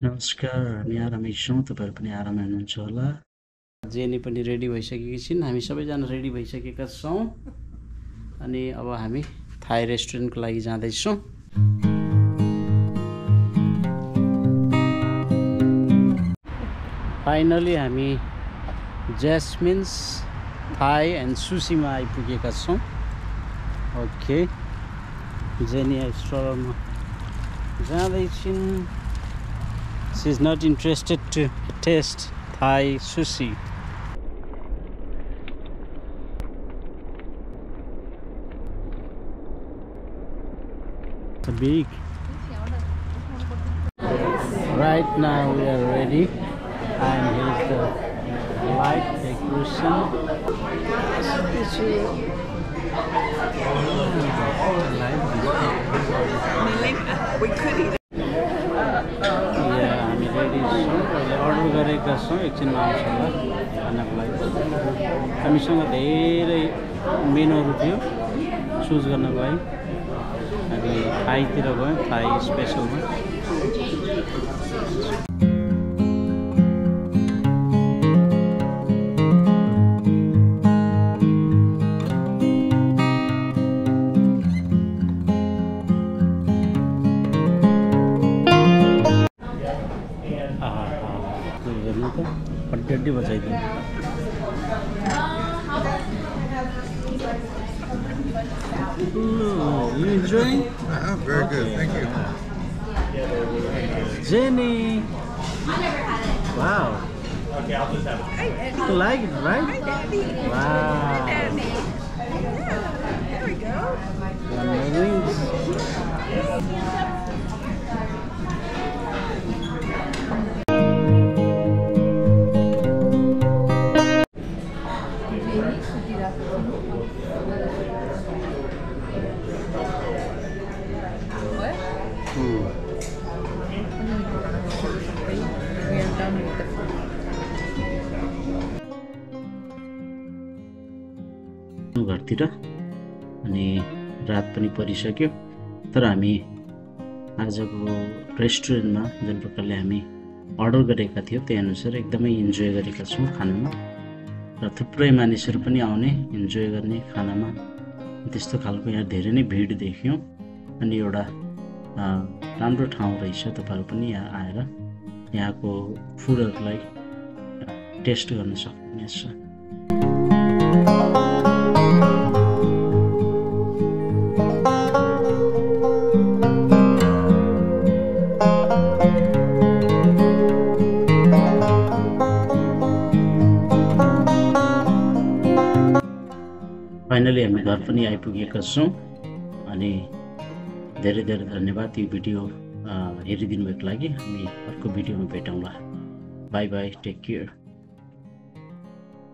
नमस्कार, हामी आरामै छौँ, तपाईँहरू पनि आरामै हुनुहुन्छ होला। जेनी पनि रेडी भइसकेकी छिन्, हामी सबैजना रेडी भइसकेका छौँ अनि अब हामी थाई रेस्टुरेन्टको लागि जाँदैछौँ। फाइनली हामी जैस्मिन्स थाई एन्ड सुसीमा आइपुगेका छौँ। ओके, जेनी रेस्टुरेन्टमा जाँदैछिन्। She is not interested to taste Thai sushi. It's big. Right now we are ready, and here's the light decoration. We could eat it. Order गरेका छौँ, एकछिनमा आउँछ होला खानाको लागि। हामीसँग धेरै मेनुहरू थियो चुज गर्नको लागि। हामी थाईतिर गयौँ, थाई स्पेसलमा। पट्टी बचाइदियो। You enjoying? Very good, thank you. Jenny! I never had it. Wow. Okay, I'll just have it. You like it, right? Hi, Daddy. Wow. Daddy. Yeah, there we go. Wings. घरतिर अनि रात पनि परिसक्यो, तर हामी आजको रेस्टुरेन्टमा जुन प्रकारले हामी अर्डर गरेका थियौँ त्यही अनुसार एकदमै इन्जोय गरेका छौँ खानामा, र थुप्रै मानिसहरू पनि आउने इन्जोय गर्ने खानामा। त्यस्तो खालको यहाँ धेरै नै भिड देख्यौँ अनि एउटा राम्रो ठाउँ रहेछ। तपाईँहरू पनि यहाँ आएर यहाँको फुडहरूलाई टेस्ट गर्न सक्नुहुनेछ। फाइनली हामी घर पनि आइपुगेका छौँ अनि धेरै धेरै धन्यवाद यो भिडियो हेरिदिनु भएको लागि। हामी अर्को भिडियोमा भेटौँला। Bye bye, take care.